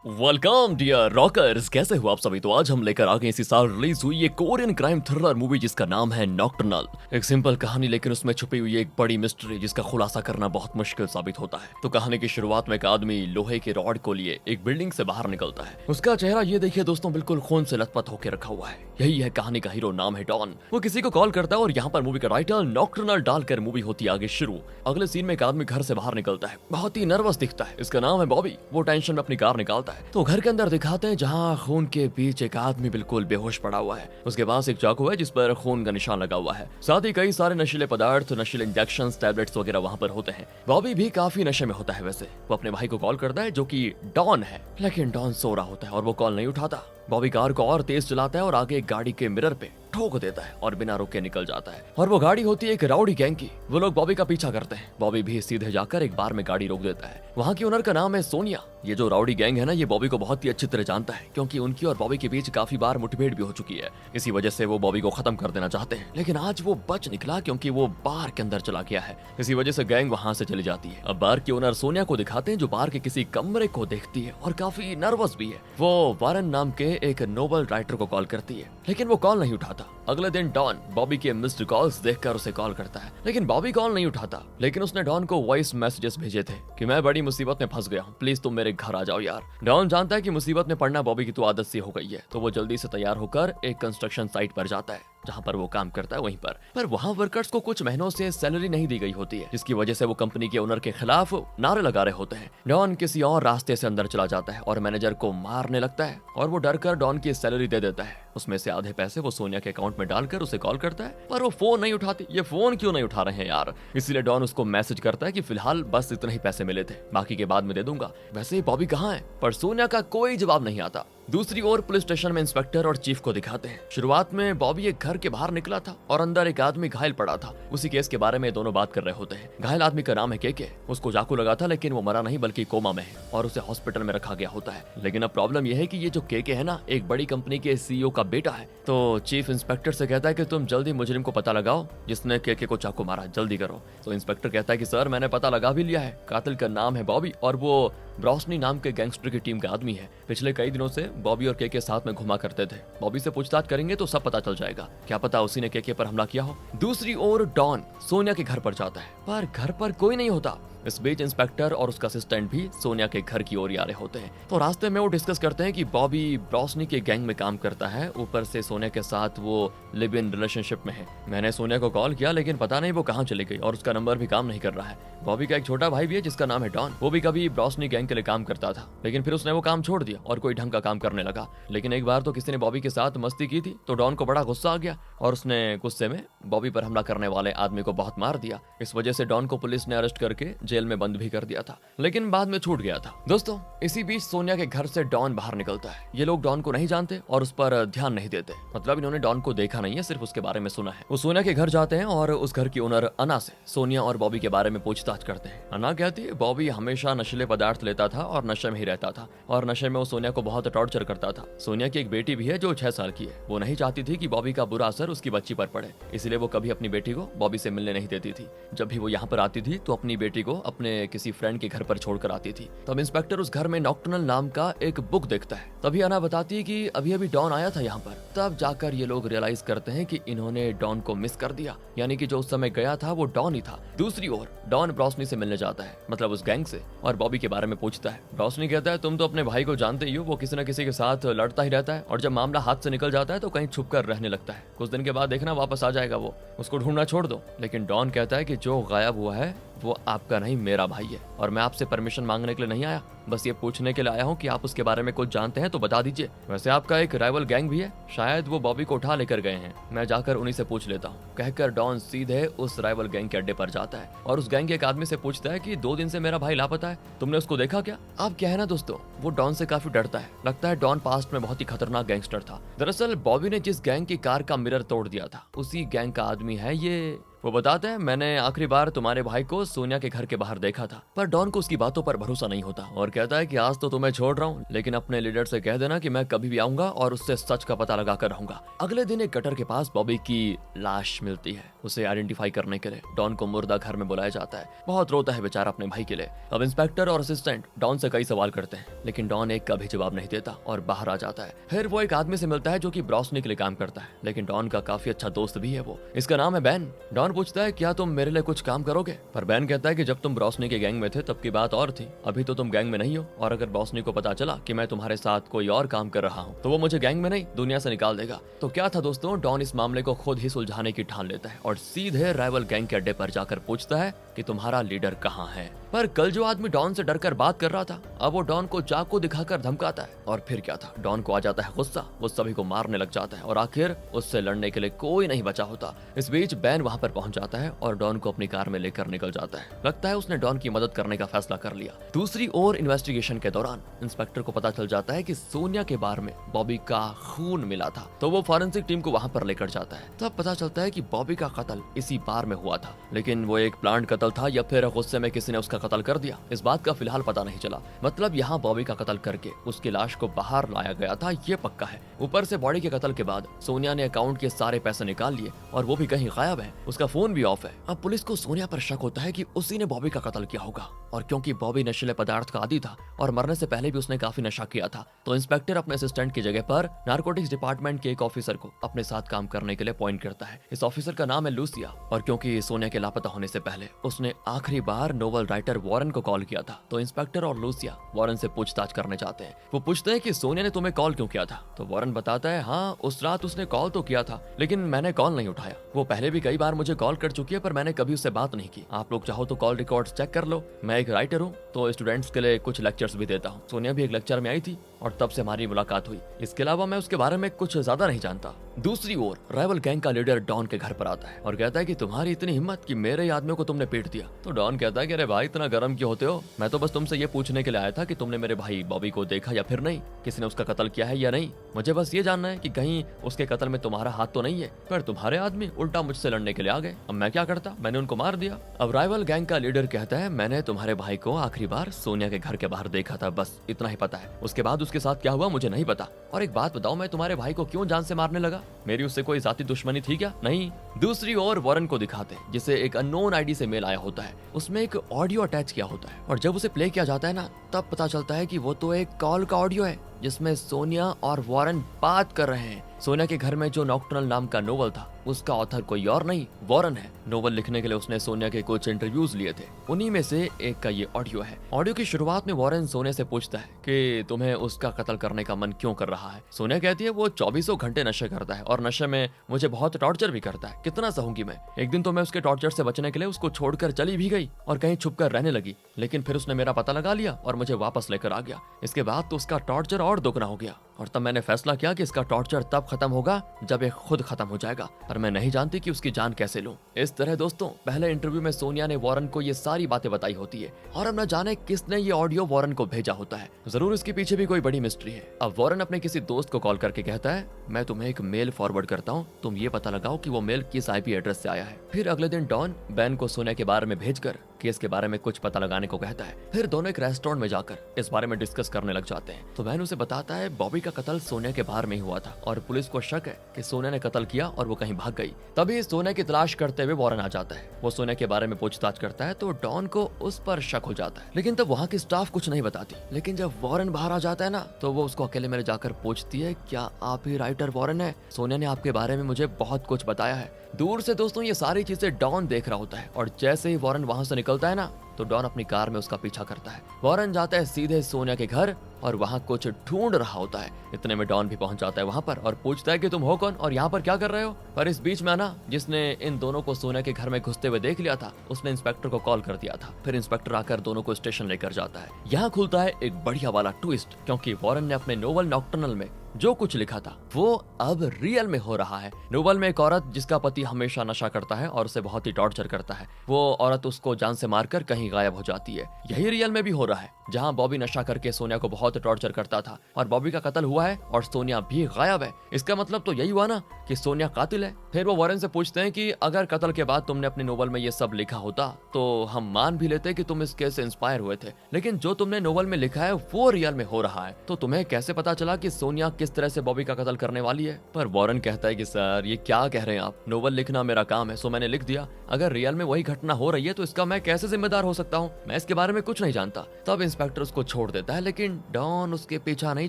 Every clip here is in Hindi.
वेलकम डियर रॉकर्स, कैसे हो आप सभी। तो आज हम लेकर आ गए इसी साल रिलीज हुई एक कोरियन क्राइम थ्रिलर मूवी जिसका नाम है नॉकटर्नल। एक सिंपल कहानी लेकिन उसमें छुपी हुई एक बड़ी मिस्ट्री जिसका खुलासा करना बहुत मुश्किल साबित होता है। तो कहानी की शुरुआत में एक आदमी लोहे के रॉड को लिए एक बिल्डिंग से बाहर निकलता है। उसका चेहरा ये देखिए दोस्तों, बिल्कुल खून से लथपथ होकर रखा हुआ है। यही है कहानी का हीरो, नाम है डॉन। वो किसी को कॉल करता है और यहाँ पर मूवी का टाइटल नॉकटर्नल डालकर मूवी होती है आगे शुरू। अगले सीन में एक आदमी घर से बाहर निकलता है, बहुत ही नर्वस दिखता है। इसका नाम है बॉबी। वो टेंशन में अपनी कार निकालता है तो घर के अंदर दिखाते हैं जहाँ खून के बीच एक आदमी बिल्कुल बेहोश पड़ा हुआ है। उसके पास एक चाकू है जिस पर खून का निशान लगा हुआ है। साथ ही कई सारे नशीले पदार्थ, नशीले इंजेक्शन, टैबलेट्स वगैरह वहाँ पर होते हैं। बॉबी भी काफी नशे में होता है। वैसे वो अपने भाई को कॉल करता है जो कि डॉन है, लेकिन डॉन सो रहा होता है और वो कॉल नहीं उठाता। बॉबी कार को और तेज चलाता है और आगे एक गाड़ी के मिरर पे ठोक देता है और बिना रुके निकल जाता है। और वो गाड़ी होती है एक राउडी गैंग की। वो लोग बॉबी का पीछा करते हैं। बॉबी भी सीधे जाकर एक बार में गाड़ी रोक देता है। वहाँ की ओनर का नाम है सोनिया। ये जो राउडी गैंग है ना, ये बॉबी को बहुत ही अच्छी तरह जानता है क्योंकि उनकी और बॉबी के बीच काफी बार मुठभेड़ भी हो चुकी है। इसी वजह से वो बॉबी को खत्म कर देना चाहते हैं, लेकिन आज वो बच निकला क्योंकि वो बार के अंदर चला गया है। इसी वजह से गैंग वहाँ से चली जाती है। अब बार की ओनर सोनिया को दिखाते हैं जो बार के किसी कमरे को देखती है और काफी नर्वस भी है। वो वारन नाम के एक नोबल राइटर को कॉल करती है, लेकिन वो कॉल नहीं उठाता। अगले दिन डॉन बॉबी के मिस्ड कॉल्स देखकर उसे कॉल करता है, लेकिन बॉबी कॉल नहीं उठाता। लेकिन उसने डॉन को वॉइस मैसेजेस भेजे थे कि मैं बड़ी मुसीबत में फंस गया हूँ, प्लीज तुम मेरे घर आ जाओ यार। डॉन जानता है कि मुसीबत में पड़ना बॉबी की तो आदत सी हो गई है, तो वो जल्दी से तैयार होकर एक कंस्ट्रक्शन साइट पर जाता है जहाँ पर वो काम करता है वहीं पर वहाँ वर्कर्स को कुछ महीनों से सैलरी नहीं दी गई होती है, जिसकी वजह से वो कंपनी के ओनर के खिलाफ नारे लगा रहे होते हैं। डॉन किसी और रास्ते से अंदर चला जाता है और मैनेजर को मारने लगता है और वो डर कर डॉन की सैलरी दे देता है। उसमें से आधे पैसे वो सोनिया के अकाउंट में डालकर उसे कॉल करता है, पर वो फोन नहीं उठाती। ये फोन क्यों नहीं उठा रहे हैं यार। इसीलिए डॉन उसको मैसेज करता है कि फिलहाल बस इतने ही पैसे मिले थे, बाकी के बाद में दे दूंगा। वैसे ही बॉबी कहाँ है, पर सोनिया का कोई जवाब नहीं आता। दूसरी ओर पुलिस स्टेशन में इंस्पेक्टर और चीफ को दिखाते हैं। शुरुआत में बॉबी एक घर के बाहर निकला था और अंदर एक आदमी घायल पड़ा था। उसी केस के बारे में दोनों बात कर रहे होते हैं। घायल आदमी का नाम है केके। उसको चाकू लगा था, लेकिन वो मरा नहीं बल्कि कोमा में है और उसे हॉस्पिटल में रखा गया होता है। लेकिन अब प्रॉब्लम यह है कि ये जो केके है ना, एक बड़ी कंपनी के सीईओ का बेटा है। तो चीफ इंस्पेक्टर से कहता है कि तुम जल्दी मुजरिम को पता लगाओ जिसने केके को चाकू मारा, जल्दी करो। तो इंस्पेक्टर कहता है कि सर मैंने पता लगा भी लिया है, कातिल का नाम है बॉबी और वो ब्रॉसनी नाम के गैंगस्टर की टीम का आदमी है। पिछले कई दिनों से बॉबी और केके साथ में घुमा करते थे। बॉबी से पूछताछ करेंगे तो सब पता चल जाएगा, क्या पता उसी ने केके पर हमला किया हो। दूसरी ओर डॉन सोनिया के घर पर जाता है, पर घर पर कोई नहीं होता। इस बीच इंस्पेक्टर और उसका असिस्टेंट भी सोनिया के घर की ओर ही आ रहे होते हैं। तो रास्ते में वो डिस्कस करते हैं कि बॉबी ब्रॉसनी के गैंग में काम करता है, ऊपर से सोनिया के साथ वो लिव इन रिलेशनशिप में है। मैंने सोनिया को कॉल किया, लेकिन पता नहीं वो कहाँ चली गई और उसका नंबर भी काम नहीं कर रहा है। बॉबी का एक छोटा भाई भी है जिसका नाम है डॉन। वो भी कभी ब्रॉसनी गैंग के लिए काम करता था, लेकिन फिर उसने वो काम छोड़ दिया और कोई ढंग का काम करने लगा। लेकिन एक बार तो किसी ने बॉबी के साथ मस्ती की थी, तो डॉन को बड़ा गुस्सा आ गया और उसने गुस्से में बॉबी पर हमला करने वाले आदमी को बहुत मार दिया। इस वजह से डॉन को पुलिस ने अरेस्ट करके जेल में बंद भी कर दिया था, लेकिन बाद में छूट गया था। दोस्तों, इसी बीच सोनिया के घर से डॉन बाहर निकलता है। ये लोग डॉन को नहीं जानते और उस पर ध्यान नहीं देते, मतलब इन्होंने डॉन को देखा नहीं है, सिर्फ उसके बारे में सुना है। वो सोनिया के घर जाते हैं और उस घर की ओनर अना से सोनिया और बॉबी के बारे में पूछताछ करते हैं। अना कहती है बॉबी हमेशा नशीले पदार्थ लेता था और नशे में ही रहता था और नशे में वो सोनिया को बहुत टॉर्चर करता था। सोनिया की एक बेटी भी है जो 6 साल की है। वो नहीं चाहती थी कि बॉबी का बुरा असर उसकी बच्ची पर पड़े, इसलिए वो कभी अपनी बेटी को बॉबी से मिलने नहीं देती थी। जब भी वो यहाँ पर आती थी तो अपनी बेटी को अपने किसी फ्रेंड के घर पर छोड़कर आती थी। तब इंस्पेक्टर उस घर में नॉकटर्नल नाम का एक बुक देखता है। तभी अना बताती है कि अभी अभी डॉन आया था यहाँ पर। तब जाकर ये लोग रियलाइज करते हैं कि इन्होंने डॉन को मिस कर दिया, यानी कि जो उस समय गया था वो डॉन ही था। दूसरी ओर डॉन ब्रॉसनी से मिलने जाता है, मतलब उस गैंग से, और बॉबी के बारे में पूछता है। ब्रॉसनी कहता है तुम तो अपने भाई को जानते ही हो, वो किसी न किसी के साथ लड़ता ही रहता है और जब मामला हाथ से निकल जाता है तो कहीं छुप कर रहने लगता है। कुछ दिन के बाद देखना वापस आ जाएगा वो, उसको ढूंढना छोड़ दो। लेकिन डॉन कहता है कि जो गायब हुआ है वो आपका नहीं मेरा भाई है और मैं आपसे परमिशन मांगने के लिए नहीं आया, बस ये पूछने के लिए आया हूँ कि आप उसके बारे में कुछ जानते हैं तो बता दीजिए। वैसे आपका एक राइवल गैंग भी है, शायद वो बॉबी को उठा लेकर गए हैं, मैं जाकर उन्हीं से पूछ लेता हूँ। कहकर डॉन सीधे उस राइवल गैंग के अड्डे पर जाता है और उस गैंग के एक आदमी से पूछता है कि 2 दिन से मेरा भाई लापता है, तुमने उसको देखा क्या। अब क्या है ना दोस्तों, वो डॉन से काफी डरता है। लगता है डॉन पास्ट में बहुत ही खतरनाक गैंगस्टर था। दरअसल बॉबी ने जिस गैंग की कार का मिरर तोड़ दिया था उसी गैंग का आदमी है ये। वो बताते हैं मैंने आखिरी बार तुम्हारे भाई को सोनिया के घर के बाहर देखा था। पर डॉन को उसकी बातों पर भरोसा नहीं होता और कहता है कि आज तो तुम्हें छोड़ रहा हूँ, लेकिन अपने लीडर से कह देना कि मैं कभी भी आऊंगा और उससे सच का पता लगा कर रहूंगा। अगले दिन एक गटर के पास बॉबी की लाश मिलती है। उसे आइडेंटिफाई करने के लिए डॉन को मुर्दा घर में बुलाया जाता है। बहुत रोता है बेचारा अपने भाई के लिए। अब इंस्पेक्टर और असिस्टेंट डॉन से कई सवाल करते हैं, लेकिन डॉन एक का भी जवाब नहीं देता और बाहर आ जाता है। फिर वो एक आदमी से मिलता है जो कि ब्रॉसनी के लिए काम करता है, लेकिन डॉन का काफी अच्छा दोस्त भी है वो। इसका नाम है बैन। डॉन पूछता है क्या तुम मेरे लिए कुछ काम करोगे, पर बैन कहता है कि जब तुम ब्रॉसनी के गैंग में थे तब की बात और थी, अभी तो तुम गैंग में नहीं हो, और अगर ब्रॉसनी को पता चला कि मैं तुम्हारे साथ कोई और काम कर रहा हूँ तो वो मुझे गैंग में नहीं दुनिया से निकाल देगा। तो क्या था दोस्तों, डॉन इस मामले को खुद ही सुलझाने की ठान लेता है और सीधे राइवल गैंग के अड्डे पर जाकर पूछता है कि तुम्हारा लीडर कहाँ है। पर कल जो आदमी डॉन से डरकर बात कर रहा था, अब वो डॉन को चाकू दिखाकर धमकाता है। और फिर क्या था, डॉन को आ जाता है गुस्सा, वो सभी को मारने लग जाता है और आखिर उससे लड़ने के लिए कोई नहीं बचा होता। इस बीच बैन वहां पर पहुंच जाता है और डॉन को अपनी कार में लेकर निकल जाता है। लगता है उसने डॉन की मदद करने का फैसला कर लिया। दूसरी ओर इन्वेस्टिगेशन के दौरान इंस्पेक्टर को पता चल जाता है कि सोनिया के बार में बॉबी का खून मिला था, तो वो फॉरेंसिक टीम को वहां पर लेकर जाता है। तब पता चलता है कि बॉबी का कत्ल इसी बार में हुआ था, लेकिन वो एक प्लांट कत्ल था या फिर गुस्से में किसी ने उसका कत्ल कर दिया, इस बात का फिलहाल पता नहीं चला। मतलब यहाँ बॉबी का कत्ल करके उसकी लाश को बाहर लाया गया था, ये पक्का है। ऊपर से बॉडी के कत्ल के बाद सोनिया ने अकाउंट के सारे पैसे निकाल लिए और वो भी कहीं गायब है, उसका फोन भी ऑफ है। अब पुलिस को सोनिया पर शक होता है कि उसी ने बॉबी का कत्ल किया होगा, और क्योंकि बॉबी नशीले पदार्थ का आदी था और मरने से पहले भी उसने काफी नशा किया था, तो इंस्पेक्टर अपने असिस्टेंट की जगह पर नारकोटिक्स डिपार्टमेंट के एक ऑफिसर को अपने साथ काम करने के लिए अपॉइंट करता है। इस ऑफिसर का नाम है लूसिया, और क्योंकि सोनिया के लापता होने से पहले उसने आखिरी बार नोवेल राइटर वॉरेन को कॉल किया था, तो इंस्पेक्टर और लूसिया वॉरेन से पूछताछ करने जाते हैं। वो पूछते हैं कि सोनिया ने तुम्हें कॉल क्यों किया था, तो वॉरेन बताता है हाँ उस रात उसने कॉल तो किया था, लेकिन मैंने कॉल नहीं उठाया। वो पहले भी कई बार मुझे कॉल कर चुकी है, पर मैंने कभी उससे बात नहीं की। आप लोग चाहो तो कॉल रिकॉर्ड्स चेक कर लो। मैं एक राइटर हूँ, तो स्टूडेंट्स के लिए कुछ लेक्चर्स भी देता हूँ। सोनिया भी एक लेक्चर में आई थी और तब से हमारी मुलाकात हुई। इसके अलावा मैं उसके बारे में कुछ ज्यादा नहीं जानता। दूसरी ओर राइवल गैंग का लीडर डॉन के घर पर आता है और कहता है कि तुम्हारी इतनी हिम्मत कि मेरे आदमियों को तुमने पीट दिया। तो डॉन कहता है कि अरे भाई इतना गर्म क्यों होते हो, मैं तो बस तुमसे ये पूछने के लिए आया था कि तुमने मेरे भाई बॉबी को देखा या फिर नहीं, किसी ने उसका कत्ल किया है या नहीं। मुझे बस ये जानना है कि कहीं उसके कत्ल में तुम्हारा हाथ तो नहीं है। पर तुम्हारे आदमी उल्टा मुझसे लड़ने के लिए आ गए, अब मैं क्या करता, मैंने उनको मार दिया। अब राइवल गैंग का लीडर कहता है मैंने तुम्हारे भाई को आखिरी बार सोनिया के घर के बाहर देखा था, बस इतना ही पता है। उसके बाद उसके साथ क्या हुआ मुझे नहीं पता। और एक बात बताओ, मैं तुम्हारे भाई को क्यों जान से मारने लगा, मेरी उससे कोई जाती दुश्मनी थी क्या? नहीं। दूसरी ओर वॉरेन को दिखाते हैं जिसे एक अननोन आईडी से मेल आया होता है, उसमें एक ऑडियो अटैच किया होता है, और जब उसे प्ले किया जाता है ना, तब पता चलता है कि वो तो एक कॉल का ऑडियो है जिसमें सोनिया और वॉरेन बात कर रहे हैं। सोनिया के घर में जो नॉक्टर्नल नाम का नोवेल था उसका ऑथर कोई और नहीं वॉरेन है। नोवेल लिखने के लिए उसने सोनिया के कुछ इंटरव्यूज लिए थे, उन्हीं में से एक का ये ऑडियो है। ऑडियो की शुरुआत में वॉरेन सोनिया से पूछता है कि तुम्हें उसका कत्ल करने का मन क्यों कर रहा है। सोनिया कहती है वो 24 घंटे नशे करता है और नशे में मुझे बहुत टॉर्चर भी करता है, कितना सहूंगी मैं। एक दिन तो मैं उसके टॉर्चर से बचने के लिए उसको छोड़कर चली भी गई और कहीं छुप कर रहने लगी, लेकिन फिर उसने मेरा पता लगा लिया और मुझे वापस लेकर आ गया। इसके बाद तो उसका टॉर्चर और दोगुना हो गया, और तब मैंने फैसला किया कि इसका टॉर्चर तब खत्म होगा जब ये खुद खत्म हो जाएगा, पर मैं नहीं जानती कि उसकी जान कैसे लूं। इस तरह दोस्तों पहले इंटरव्यू में सोनिया ने वॉरेन को ये सारी बातें बताई होती है, और अब न जाने किसने ये ऑडियो वॉरेन को भेजा होता है। जरूर इसके पीछे भी कोई बड़ी मिस्ट्री है। अब वॉरेन अपने किसी दोस्त को कॉल करके कहता है मैं तुम्हें एक मेल फॉरवर्ड करता हूँ, तुम ये पता लगाओ कि वो मेल किस आईपी एड्रेस से आया है। फिर अगले दिन डॉन बैन को सोनिया के बारे में भेजकर केस के बारे में कुछ पता लगाने को कहता है। फिर दोनों एक रेस्टोरेंट में जाकर इस बारे में डिस्कस करने लग जाते हैं। तो बैन उसे बताता है बॉबी का कत्ल सोनिया के बाहर में ही हुआ था और पुलिस को शक है कि सोनिया ने कत्ल किया और वो कहीं भाग गई। तभी सोनिया की तलाश करते हुए वॉरेन आ जाता है। वो सोनिया के बारे में पूछताछ करता है तो डॉन को उस पर शक हो जाता है, लेकिन तब वहाँ की स्टाफ कुछ नहीं बताती। लेकिन जब वॉरेन बाहर आ जाता है ना, तो वो उसको अकेले में जाकर पूछती है क्या आप ही राइटर वॉरेन है? सोनिया ने आपके बारे में मुझे बहुत कुछ बताया है। दूर से दोस्तों ये सारी चीजें डॉन देख रहा होता है, और जैसे ही वॉरेन वहां से निकलता है ना, तो डॉन अपनी कार में उसका पीछा करता है। वॉरेन जाता है सीधे सोनिया के घर और वहाँ कुछ ढूंढ रहा होता है। इतने में डॉन भी पहुंच जाता है वहाँ पर और पूछता है कि तुम हो कौन और यहाँ पर क्या कर रहे हो। पर इस बीच में ना जिसने इन दोनों को सोनिया के घर में घुसते हुए देख लिया था, उसने इंस्पेक्टर को कॉल कर दिया था। फिर इंस्पेक्टर आकर दोनों को स्टेशन लेकर जाता है। यहाँ खुलता है एक बढ़िया वाला ट्विस्ट, क्योंकि वॉरेन ने अपने नोवेल नॉक्टर्नल में जो कुछ लिखा था वो अब रियल में हो रहा है। नोवेल में एक औरत जिसका पति हमेशा नशा करता है और उसे बहुत ही टॉर्चर करता है, वो औरत उसको जान से मारकर कहीं गायब हो जाती है। यही रियल में भी हो रहा है, जहां बॉबी नशा करके सोनिया को बहुत टॉर्चर करता था और बॉबी का कत्ल हुआ है और सोनिया भी गायब है। इसका मतलब तो यही हुआ ना कि सोनिया कातिल है। फिर वो वॉरेन से पूछते हैं कि अगर कत्ल के बाद तुमने अपने नोवेल में ये सब लिखा होता तो हम मान भी लेते कि तुम इस केस से इंस्पायर हुए थे, लेकिन जो तुमने नोवेल में लिखा है वो रियल में हो रहा है, तो तुम्हें कैसे पता चला कि सोनिया किस तरह से बॉबी का कत्ल करने वाली है। पर वॉरेन कहता है कि सर ये क्या कह रहे हैं आप, नोवेल लिखना मेरा काम है, सो मैंने लिख दिया। अगर रियल में वही घटना हो रही है तो इसका मैं कैसे जिम्मेदार हो सकता हूँ, मैं इसके बारे में कुछ नहीं जानता। तब इंस्पेक्टर उसको छोड़ देता है, लेकिन डॉन उसके पीछा नहीं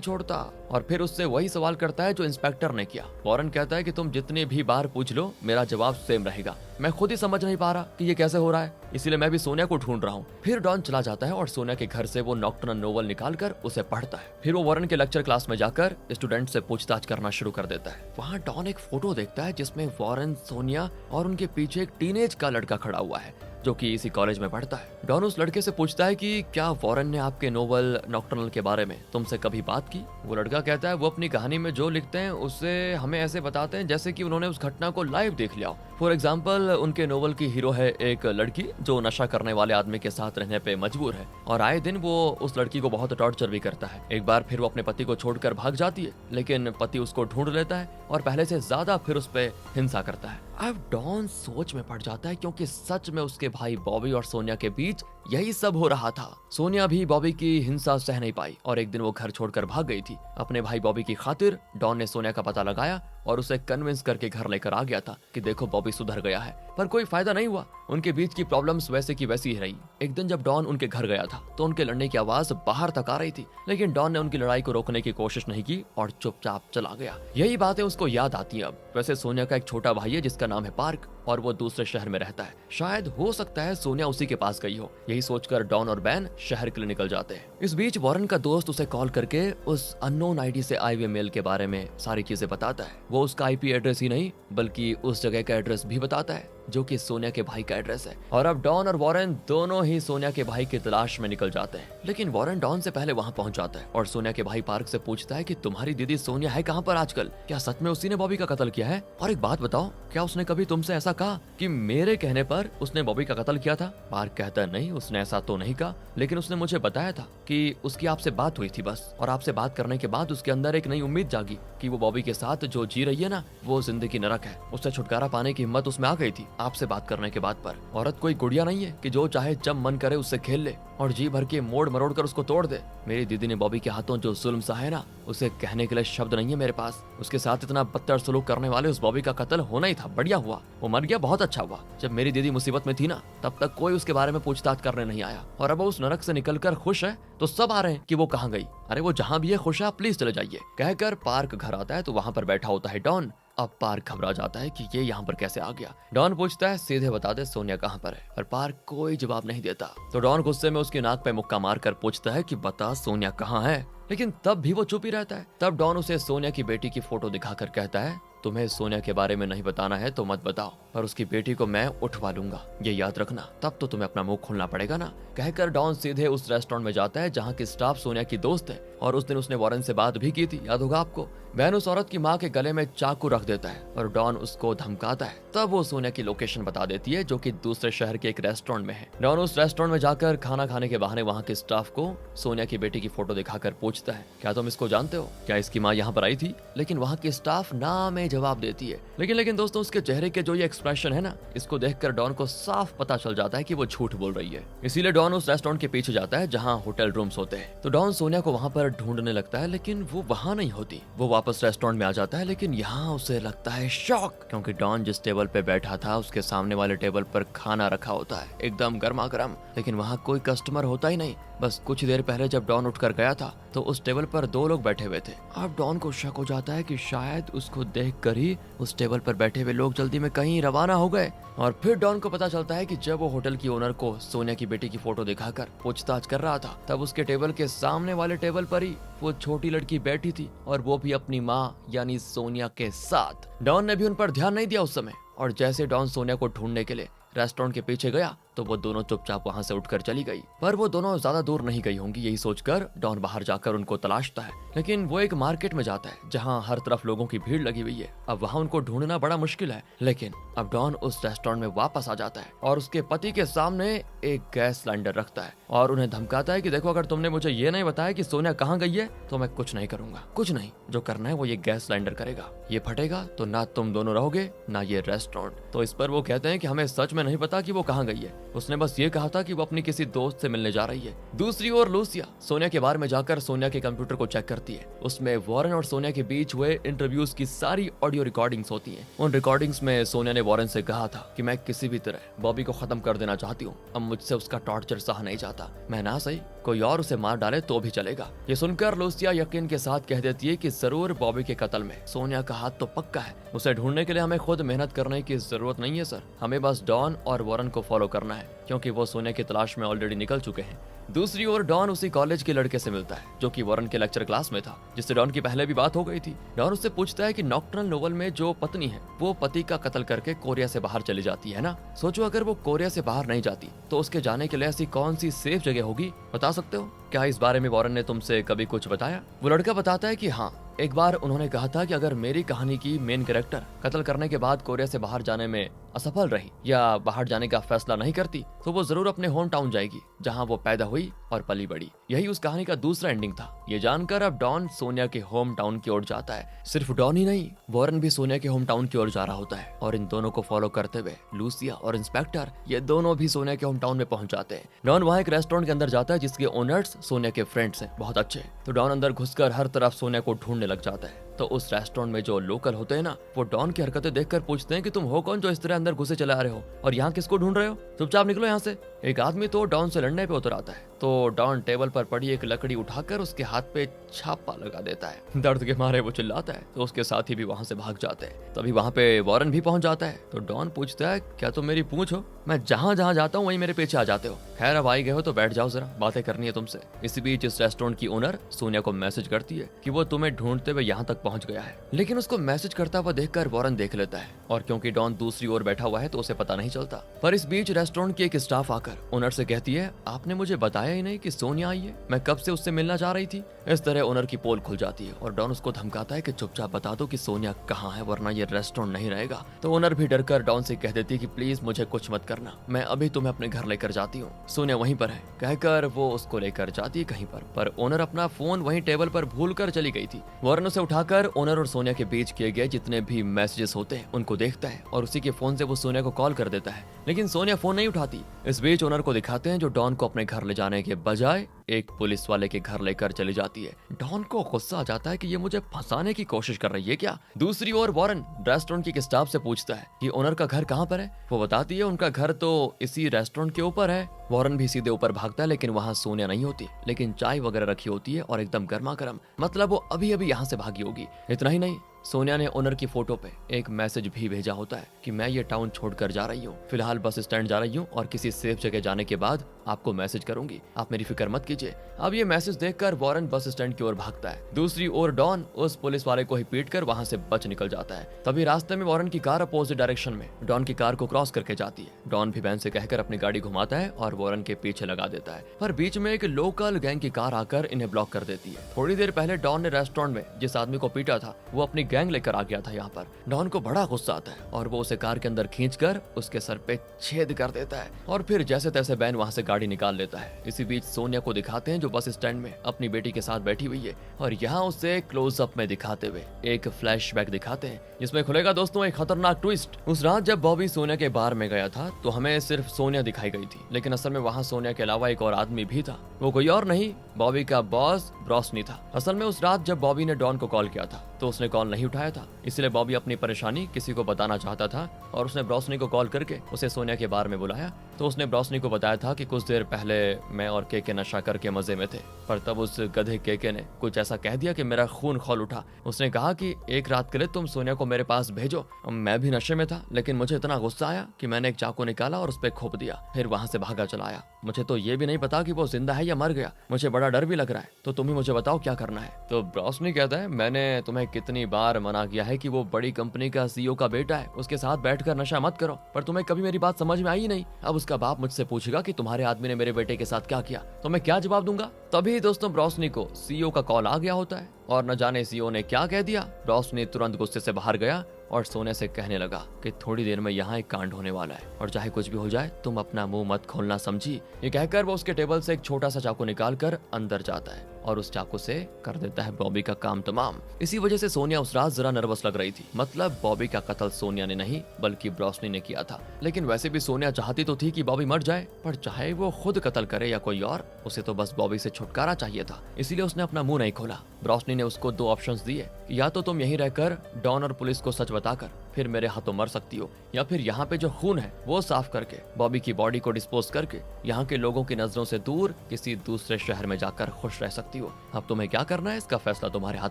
छोड़ता और फिर उससे वही सवाल करता है जो इंस्पेक्टर ने किया। वॉरेन कहता है कि तुम जितनी भी बार पूछ लो मेरा जवाब सेम रहेगा, मैं खुद ही समझ नहीं पा रहा कि ये कैसे हो रहा है, इसीलिए मैं भी सोनिया को ढूंढ रहा हूँ। फिर डॉन चला जाता है और सोनिया के घर से वो नॉक्टर्नल नोवेल निकालकर उसे पढ़ता है। फिर वो वॉरेन के लेक्चर क्लास में जाकर स्टूडेंट से पूछताछ करना शुरू कर देता है। वहाँ डॉन एक फोटो देखता है जिसमें वॉरेन, सोनिया और उनके पीछे एक टीनेज का लड़का खड़ा हुआ है जो कि इसी कॉलेज में पढ़ता है। डॉन उस लड़के से पूछता है कि क्या वॉरेन ने आपके नोवेल नॉक्टर्नल के बारे में तुमसे कभी बात की। वो लड़का कहता है वो अपनी कहानी में जो लिखते हैं उससे हमें ऐसे बताते हैं जैसे कि उन्होंने उस घटना को लाइव देख लिया हो। फॉर एग्जाम्पल उनके नोवेल की हीरो है एक लड़की जो नशा करने वाले आदमी के साथ रहने पे मजबूर है और आए दिन वो उस लड़की को बहुत टॉर्चर भी करता है। एक बार फिर वो अपने पति को छोड़कर भाग जाती है, लेकिन पति उसको ढूंढ लेता है और पहले से ज्यादा फिर उस पर हिंसा करता है। अब डॉन सोच में पड़ जाता है क्योंकि सच में उसके भाई बॉबी और सोनिया के बीच यही सब हो रहा था। सोनिया भी बॉबी की हिंसा सह नहीं पाई और एक दिन वो घर छोड़कर भाग गई थी। अपने भाई बॉबी की खातिर डॉन ने सोनिया का पता लगाया और उसे कन्विंस करके घर लेकर आ गया था कि देखो बॉबी सुधर गया है, पर कोई फायदा नहीं हुआ। उनके बीच की प्रॉब्लम्स वैसे की वैसी ही रही। एक दिन जब डॉन उनके घर गया था तो उनके लड़ने की आवाज बाहर तक आ रही थी, लेकिन डॉन ने उनकी लड़ाई को रोकने की कोशिश नहीं की और चुपचाप चला गया। यही बातें उसको याद आती हैं अब। वैसे सोनिया का एक छोटा भाई है जिसका नाम है पार्क और वो दूसरे शहर में रहता है। शायद हो सकता है सोनिया उसी के पास गई हो। यही सोचकर डॉन और बैन शहर के लिए निकल जाते हैं। इस बीच वॉरेन का दोस्त उसे कॉल करके उस अननोन आईडी से आए हुए मेल के बारे में सारी चीजें बताता है। वो उसका आईपी एड्रेस ही नहीं बल्कि उस जगह का एड्रेस भी बताता है जो कि सोनिया के भाई का एड्रेस है। और अब डॉन और वॉरेन दोनों ही सोनिया के भाई की तलाश में निकल जाते हैं, लेकिन वॉरेन डॉन से पहले वहां पहुंच जाता है और सोनिया के भाई पार्क से पूछता है कि तुम्हारी दीदी सोनिया है कहां पर आजकल, क्या सच में उसी ने बॉबी का कत्ल किया है? और एक बात बताओ, क्या उसने कभी तुमसे ऐसा कहा कि मेरे कहने पर उसने बॉबी का कत्ल किया था? पार्क कहता है नहीं, उसने ऐसा तो नहीं कहा, लेकिन उसने मुझे बताया था कि उसकी आपसे बात हुई थी बस, और आपसे बात करने के बाद उसके अंदर एक नई उम्मीद जागी कि वो बॉबी के साथ जो जी रही है ना वो जिंदगी नरक है। उससे छुटकारा पाने की हिम्मत उसमें आ गई थी आपसे बात करने के बाद। पर औरत कोई गुड़िया नहीं है कि जो चाहे जब मन करे उससे खेल ले और जी भर के मोड़ मरोड़ कर उसको तोड़ दे। मेरी दीदी ने बॉबी के हाथों जो जुल्म सहा है ना, उसे कहने के लिए शब्द नहीं है मेरे पास। उसके साथ इतना बदतर सलूक करने वाले उस बॉबी का कत्ल होना ही था। बढ़िया हुआ वो मर गया, बहुत अच्छा हुआ। जब मेरी दीदी मुसीबत में थी ना तब तक कोई उसके बारे में पूछताछ करने नहीं आया, और अब वो उस नरक से निकलकर खुश है तो सब आ रहे हैं कि वो कहाँ गई। अरे वो जहाँ भी है खुश है, आप प्लीज चले जाइए। कहकर पार्क घर आता है तो वहाँ पर बैठा होता है डॉन। अब पार्क घबरा जाता है कि ये यहाँ पर कैसे आ गया। डॉन पूछता है सीधे बता दे सोनिया कहाँ पर है, पर पार्क कोई जवाब नहीं देता। तो डॉन गुस्से में उसकी नाक पे मुक्का मारकर पूछता है कि बता सोनिया कहाँ है, लेकिन तब भी वो चुप ही रहता है। तब डॉन उसे सोनिया की बेटी की फोटो दिखाकर कहता है तुम्हें सोनिया के बारे में नहीं बताना है तो मत बताओ, पर उसकी बेटी को मैं उठवा लूंगा, ये याद रखना, तब तो तुम्हें अपना मुंह खोलना पड़ेगा ना। कहकर डॉन सीधे उस रेस्टोरेंट में जाता है जहाँ की स्टाफ सोनिया की दोस्त है और उस दिन उसने वॉरेन से बात भी की थी, याद होगा आपको। बहन उस औरत की माँ के गले में चाकू रख देता है और डॉन उसको धमकाता है। तब वो सोनिया की लोकेशन बता देती है जो कि दूसरे शहर के एक रेस्टोरेंट में है। डॉन उस रेस्टोरेंट में जाकर खाना खाने के बहाने वहाँ के स्टाफ को सोनिया की बेटी की फोटो दिखाकर पूछता है क्या तुम इसको जानते हो, क्या इसकी माँ यहाँ पर आई थी? लेकिन वहाँ की स्टाफ ना में जवाब देती है। लेकिन दोस्तों उसके चेहरे के जो ये एक्सप्रेशन है ना, इसको देखकर डॉन को साफ पता चल जाता है कि वो झूठ बोल रही है। इसीलिए डॉन उस रेस्टोरेंट के पीछे जाता है जहाँ होटल रूम्स होते हैं। तो डॉन सोनिया को वहाँ पर ढूंढने लगता है, लेकिन वो वहाँ नहीं होती। वो वापस रेस्टोरेंट में आ जाता है, लेकिन यहाँ उसे लगता है शॉक, क्योंकि डॉन जिस टेबल पे बैठा था उसके सामने वाले टेबल पर खाना रखा होता है एकदम गर्मा गर्म, लेकिन वहाँ कोई कस्टमर होता ही नहीं। बस कुछ देर पहले जब डॉन उठकर गया था तो उस टेबल पर 2 लोग बैठे हुए थे। अब डॉन को शक हो जाता है कि शायद उसको देखकर ही उस टेबल पर बैठे हुए लोग जल्दी में कहीं रवाना हो गए। और फिर डॉन को पता चलता है कि जब वो होटल की ओनर को सोनिया की बेटी की फोटो दिखाकर पूछताछ कर रहा था तब उसके टेबल के सामने वाले टेबल पर ही वो छोटी लड़की बैठी थी, और वो भी अपनी माँ यानी सोनिया के साथ। डॉन ने भी उन पर ध्यान नहीं दिया उस समय, और जैसे डॉन सोनिया को ढूंढने के लिए रेस्टोरेंट के पीछे गया तो वो दोनों चुपचाप वहां से उठकर चली गई। पर वो दोनों ज्यादा दूर नहीं गई होंगी, यही सोचकर डॉन बाहर जाकर उनको तलाशता है। लेकिन वो एक मार्केट में जाता है जहां हर तरफ लोगों की भीड़ लगी हुई है। अब वहां उनको ढूंढना बड़ा मुश्किल है, लेकिन अब डॉन उस रेस्टोरेंट में वापस आ जाता है और उसके पति के सामने एक गैस सिलेंडर रखता है और उन्हें धमकाता है कि देखो अगर तुमने मुझे ये नहीं बताया कि सोनिया कहाँ गई है तो मैं कुछ नहीं करूंगा, कुछ नहीं, जो करना है वो ये गैस सिलेंडर करेगा। ये फटेगा तो ना तुम दोनों रहोगे ना ये रेस्टोरेंट। तो इस पर वो कहते हैं कि हमें सच में नहीं पता कि वो कहाँ गई है। उसने बस ये कहा था कि वो अपनी किसी दोस्त से मिलने जा रही है। दूसरी ओर लूसिया सोनिया के बारे में जाकर सोनिया के कंप्यूटर को चेक करती है। उसमें वॉरेन और सोनिया के बीच हुए इंटरव्यूज की सारी ऑडियो रिकॉर्डिंग्स होती हैं। उन रिकॉर्डिंग्स में सोनिया ने वॉरेन से कहा था कि मैं किसी भी तरह बॉबी को खत्म कर देना चाहती हूँ। अब मुझसे उसका टॉर्चर सहा नहीं जाता। मैं ना सही कोई और उसे मार डाले तो भी चलेगा। ये सुनकर लूसिया यकीन के साथ कह देती है कि जरूर बॉबी के कत्ल में सोनिया का हाथ तो पक्का है। उसे ढूंढने के लिए हमें खुद मेहनत करने की जरूरत नहीं है सर। हमें बस डॉन और वॉरेन को फॉलो करना है, क्योंकि वो सोनिया की तलाश में ऑलरेडी निकल चुके हैं। दूसरी ओर डॉन उसी कॉलेज के लड़के से मिलता है जो कि वॉरेन के लेक्चर क्लास में था, जिससे डॉन की पहले भी बात हो गई थी। डॉन उससे पूछता है कि नॉक्टर्नल नोवेल में जो पत्नी है वो पति का कत्ल करके कोरिया से बाहर चली जाती है ना। सोचो अगर वो कोरिया से बाहर नहीं जाती तो उसके जाने के लिए ऐसी कौन सी सेफ जगह होगी, बता सकते हो क्या? इस बारे में वॉरेन ने तुमसे कभी कुछ बताया? वो लड़का बताता है कि हाँ, एक बार उन्होंने कहा था कि अगर मेरी कहानी की मेन कैरेक्टर कत्ल करने के बाद कोरिया से बाहर जाने में असफल रही या बाहर जाने का फैसला नहीं करती तो वो जरूर अपने होम टाउन जाएगी जहां वो पैदा हुई और पली बड़ी। यही उस कहानी का दूसरा एंडिंग था। ये जानकर अब डॉन सोनिया के होम टाउन की ओर जाता है। सिर्फ डॉन ही नहीं, वॉरेन भी सोनिया के होम टाउन की ओर जा रहा होता है और इन दोनों को फॉलो करते हुए लूसिया और इंस्पेक्टर ये दोनों भी सोनिया के होम टाउन में पहुंच जाते हैं। डॉन वहाँ एक रेस्टोरेंट के अंदर जाता है जिसके ओनर्स सोनिया के फ्रेंड्स हैं, बहुत अच्छे। तो डॉन अंदर घुसकर हर तरफ सोनिया को ढूंढने लग जाता है। तो उस रेस्टोरेंट में जो लोकल होते हैं ना, वो डॉन की हरकतें देखकर पूछते हैं कि तुम हो कौन जो इस तरह अंदर घुसे चले आ रहे हो और यहाँ किसको ढूंढ रहे हो? चुपचाप निकलो यहाँ से। एक आदमी तो डॉन से लड़ने पे उतर आता है। तो डॉन टेबल पर पड़ी एक लकड़ी उठाकर उसके हाथ पे छापा लगा देता है। दर्द के मारे वो चिल्लाता है तो उसके साथी भी वहां से भाग जाते हैं। तभी वहां पे वॉरेन भी पहुंच जाता है। तो डॉन पूछता है, क्या तुम मेरी पूंछ हो? मैं जहां जहां जाता हूं वहीं मेरे पीछे आ जाते हो। खैर अब आई गए हो तो बैठ जाओ, जरा बातें करनी है तुमसे। इसी बीच इस रेस्टोरेंट की ओनर सोनिया को मैसेज करती है कि वो तुम्हें ढूंढते हुए यहाँ तक पहुंच गया है। लेकिन उसको मैसेज करता हुआ देखकर वॉरेन देख लेता है और क्योंकि डॉन दूसरी ओर बैठा हुआ है तो उसे पता नहीं चलता। पर इस बीच रेस्टोरेंट की एक स्टाफ आकर ओनर से कहती है, आपने मुझे बताया ही नहीं कि सोनिया आई है, मैं कब से उससे मिलना चाह रही थी। इस तरह ओनर की पोल खुल जाती है और डॉन उसको धमकाता है कि चुपचाप बता दो कि सोनिया कहाँ है वरना ये रेस्टोरेंट नहीं रहेगा। तो ओनर भी डरकर डॉन से कह देती है कि प्लीज मुझे कुछ मत करना, मैं अभी तुम्हें अपने घर लेकर जाती हूँ, सोनिया वहीं पर है। कहकर वो उसको लेकर जाती है कहीं पर ओनर अपना फोन वहीं टेबल पर भूल कर चली गई थी। वॉरेन उसे उठाकर ओनर और सोनिया के बीच किए गए जितने भी मैसेजेस होते हैं उनको देखता है और उसी के फोन से वो सोनिया को कॉल कर देता है, लेकिन सोनिया फोन नहीं उठाती। इस बीच ओनर को दिखाते हैं जो डॉन को अपने घर ले जाने के बजाय एक पुलिस वाले के घर लेकर चली जाती है। डॉन को गुस्सा आ जाता है कि ये मुझे फंसाने की कोशिश कर रही है क्या। दूसरी ओर वॉरेन रेस्टोरेंट की स्टाफ से पूछता है कि ओनर का घर कहाँ पर है। वो बताती है उनका घर तो इसी रेस्टोरेंट के ऊपर है। वॉरेन भी सीधे ऊपर भागता है लेकिन वहाँ सोनिया नहीं होती, लेकिन चाय वगैरह रखी होती है और एकदम गर्मा गर्म, मतलब वो अभी अभी यहाँ से भागी होगी। इतना ही नहीं, सोनिया ने ओनर की फोटो पे एक मैसेज भी भेजा होता है कि मैं ये टाउन छोड़कर जा रही हूँ, फिलहाल बस स्टैंड जा रही हूँ और किसी सेफ जगह जाने के बाद आपको मैसेज करूंगी, आप मेरी फिक्र मत कीजिए। अब ये मैसेज देखकर वॉरेन बस स्टैंड की ओर भागता है। दूसरी ओर डॉन उस पुलिस वाले को ही पीटकर वहां से बच निकल जाता है। तभी रास्ते में वॉरेन की कार अपोजिट डायरेक्शन में डॉन की कार को क्रॉस करके जाती है। डॉन भी वैन से कहकर अपनी गाड़ी घुमाता है और वॉरेन के पीछे लगा देता है, पर बीच में एक लोकल गैंग की कार आकर इन्हें ब्लॉक कर देती है। थोड़ी देर पहले डॉन ने रेस्टोरेंट में जिस आदमी को पीटा था वो अपनी गैंग लेकर आ गया था यहाँ पर। डॉन को बड़ा गुस्सा आता है और वो उसे कार के अंदर खींचकर उसके सर पे छेद कर देता है और फिर जैसे तैसे बैन वहां से गाड़ी निकाल लेता है। इसी बीच सोनिया को दिखाते हैं जो बस स्टैंड में अपनी बेटी के साथ बैठी हुई है और यहाँ उसे क्लोजअप में दिखाते हुए एक फ्लैशबैक दिखाते हैं जिसमें खुलेगा दोस्तों एक खतरनाक ट्विस्ट। उस रात जब बॉबी सोनिया के बार में गया था तो हमें सिर्फ सोनिया दिखाई गई थी, लेकिन असल में वहाँ सोनिया के अलावा एक और आदमी भी था। वो कोई और नहीं, बॉबी का बॉस ब्रॉसनी था। असल में उस रात जब बॉबी ने डॉन को कॉल किया था तो उसने कॉल नहीं उठाया था, इसलिए बॉबी अपनी परेशानी किसी को बताना चाहता था और उसने ब्रॉसनी को कॉल करके उसे सोनिया के बार में बुलाया। तो उसने ब्रॉसनी को बताया था कि कुछ देर पहले मैं और केके नशा करके मजे में थे, पर तब उस गधे केके ने कुछ ऐसा कह दिया कि मेरा खून खौल उठा। उसने कहा कि एक रात के लिए तुम सोनिया को मेरे पास भेजो। मैं भी नशे में था, लेकिन मुझे इतना गुस्सा आया कि मैंने एक चाकू निकाला और उस पर खोप दिया, फिर वहां से भागा चला आया। मुझे तो ये भी नहीं पता कि वो जिंदा है या मर गया, मुझे बड़ा डर भी लग रहा है, तो तुम ही मुझे बताओ क्या करना है। तो ब्रॉसनी कहता है मैंने तुम्हें कितनी बार मना किया है कि वो बड़ी कंपनी का सीईओ का बेटा है, उसके साथ बैठकर नशा मत करो, पर तुम्हें कभी मेरी बात समझ में आई नहीं। अब उसका बाप मुझसे पूछेगा कि तुम्हारे आदमी ने मेरे बेटे के साथ क्या किया, तो मैं क्या जवाब दूंगा। तभी दोस्तों ब्रॉसनी को सीईओ का कॉल आ गया होता है और न जाने सीईओ ने क्या कह दिया। रोशनी तुरंत गुस्से से बाहर गया और सोनिया से कहने लगा कि थोड़ी देर में यहाँ एक कांड होने वाला है और चाहे कुछ भी हो जाए तुम अपना मुंह मत खोलना, समझी। ये कहकर वो उसके टेबल से एक छोटा सा चाकू निकाल कर अंदर जाता है और उस चाकू से कर देता है बॉबी का काम तमाम। इसी वजह से सोनिया उस रात जरा नर्वस लग रही थी। मतलब बॉबी का कत्ल सोनिया ने नहीं बल्कि रोशनी ने किया था। लेकिन वैसे भी सोनिया चाहती तो थी कि बॉबी मर जाए, पर चाहे वो खुद कत्ल करे या कोई और, उसे तो बस बॉबी से छुटकारा चाहिए था। इसीलिए उसने अपना मुंह नहीं खोला। रोशनी ने उसको दो ऑप्शंस दिए, या तो तुम यहीं रहकर डॉन और पुलिस को सच बताकर फिर मेरे हाथों मर सकती हो, या फिर यहाँ पे जो खून है वो साफ करके बॉबी की बॉडी को डिस्पोज करके यहाँ के लोगों की नजरों से दूर किसी दूसरे शहर में जाकर खुश रह सकती हो। अब तुम्हें क्या करना है इसका फैसला तुम्हारे हाथ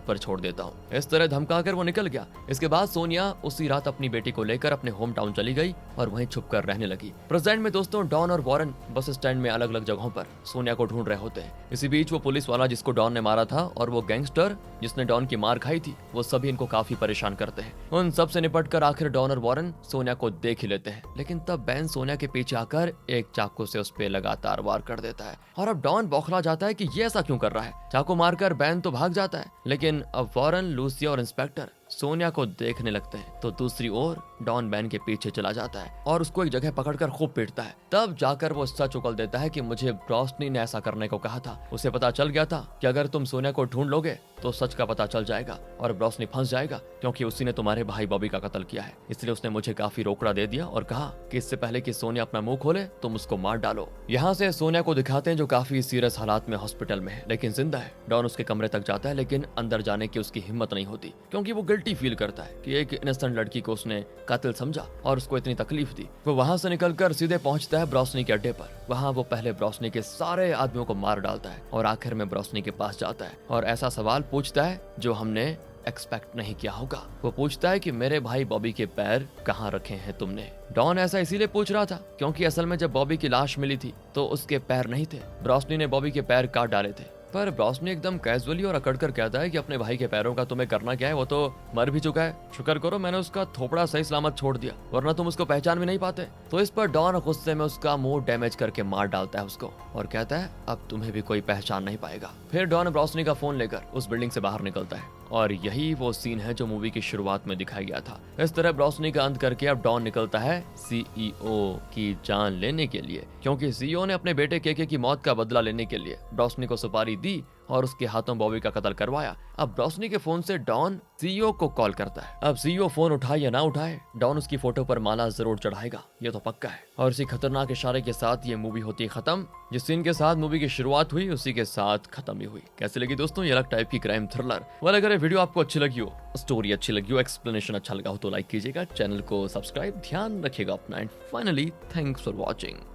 पर छोड़ देता हूँ। इस तरह धमकाकर वो निकल गया। इसके बाद सोनिया उसी रात अपनी बेटी को लेकर अपने होम टाउन चली गई और वहीं छुप कर रहने लगी। प्रेजेंट में दोस्तों डॉन और वॉरेन बस स्टैंड में अलग अलग जगहों पर सोनिया को ढूंढ रहे होते हैं। इसी बीच वो पुलिस वाला जिसको डॉन ने मारा था और वो गैंगस्टर जिसने डॉन की मार खाई थी, वो सभी इनको काफी परेशान करते हैं। उन सब से निपट कर आखिर डॉन और वॉरेन सोनिया को देख ही लेते हैं। लेकिन तब बैन सोनिया के पीछे आकर एक चाकू से उस पे लगातार वार कर देता है और अब डॉन बौखला जाता है कि ये ऐसा क्यों कर रहा है। चाकू मारकर बैन तो भाग जाता है, लेकिन अब वॉरेन, लूसिया और इंस्पेक्टर सोनिया को देखने लगते हैं। तो दूसरी ओर डॉन बैन के पीछे चला जाता है और उसको एक जगह पकड़कर खूब पीटता है। तब जाकर वो सच उगल देता है कि मुझे रोशनी ने ऐसा करने को कहा था। उसे पता चल गया था कि अगर तुम सोनिया को ढूंढ लोगे तो सच का पता चल जाएगा और रोशनी फंस जाएगा, क्योंकि उसी ने तुम्हारे भाई बॉबी का कत्ल किया है। इसलिए उसने मुझे काफी रोकड़ा दे दिया और कहा कि इससे पहले कि सोनिया अपना मुंह खोले तुम उसको मार डालो। यहाँ से सोनिया को दिखाते हैं जो काफी सीरियस हालात में हॉस्पिटल में है, लेकिन जिंदा है। डॉन उसके कमरे तक जाता है, लेकिन अंदर जाने की उसकी हिम्मत नहीं होती, क्योंकि वो गिल्टी फील करता है कि एक इनोसेंट लड़की को उसने कातिल समझा और उसको इतनी तकलीफ दी। वो वहां से निकलकर सीधे पहुंचता है रोशनी के अड्डे पर। वहां वो पहले रोशनी के सारे आदमियों को मार डालता है और आखिर में रोशनी के पास जाता है और ऐसा सवाल पूछता है जो हमने एक्सपेक्ट नहीं किया होगा। वो पूछता है कि मेरे भाई बॉबी के पैर कहाँ रखे हैं तुमने। डॉन ऐसा इसीलिए पूछ रहा था क्योंकि असल में जब बॉबी की लाश मिली थी तो उसके पैर नहीं थे। रोशनी ने बॉबी के पैर काट डाले थे। पर रोशनी एकदम कैजुअली और अकड़कर कहता है कि अपने भाई के पैरों का तुम्हें करना क्या है, वो तो मर भी चुका है। शुक्र करो मैंने उसका थोपड़ा सही सलामत छोड़ दिया, वरना तुम उसको पहचान भी नहीं पाते। तो इस पर डॉन गुस्से में उसका मुंह डैमेज करके मार डालता है उसको और कहता है अब तुम्हें भी कोई पहचान नहीं पाएगा। फिर डॉन रोशनी का फोन लेकर उस बिल्डिंग से बाहर निकलता है और यही वो सीन है जो मूवी की शुरुआत में दिखाया गया था। इस तरह रोशनी का अंत करके अब डॉन निकलता है सीईओ की जान लेने के लिए, क्योंकि सीईओ ने अपने बेटे केके की मौत का बदला लेने के लिए रोशनी को सुपारी दी और उसके हाथों बॉबी का कत्ल करवाया। अब रोशनी के फोन से डॉन सीईओ को कॉल करता है। अब सीईओ फोन उठाए या ना उठाए, डॉन उसकी फोटो पर माला जरूर चढ़ाएगा, ये तो पक्का है। और इसी खतरनाक इशारे के साथ ये मूवी होती है खत्म। जिस सीन के साथ मूवी की शुरुआत हुई उसी के साथ खत्म भी हुई। कैसी लगी दोस्तों ये अलग टाइप की क्राइम थ्रिलर? वाला अगर वीडियो आपको अच्छी लगी हो, स्टोरी अच्छी लगी हो, एक्सप्लेनेशन अच्छा लगा हो तो लाइक कीजिएगा, चैनल को सब्सक्राइब, ध्यान रखिएगा अपना, and finally thanks for watching.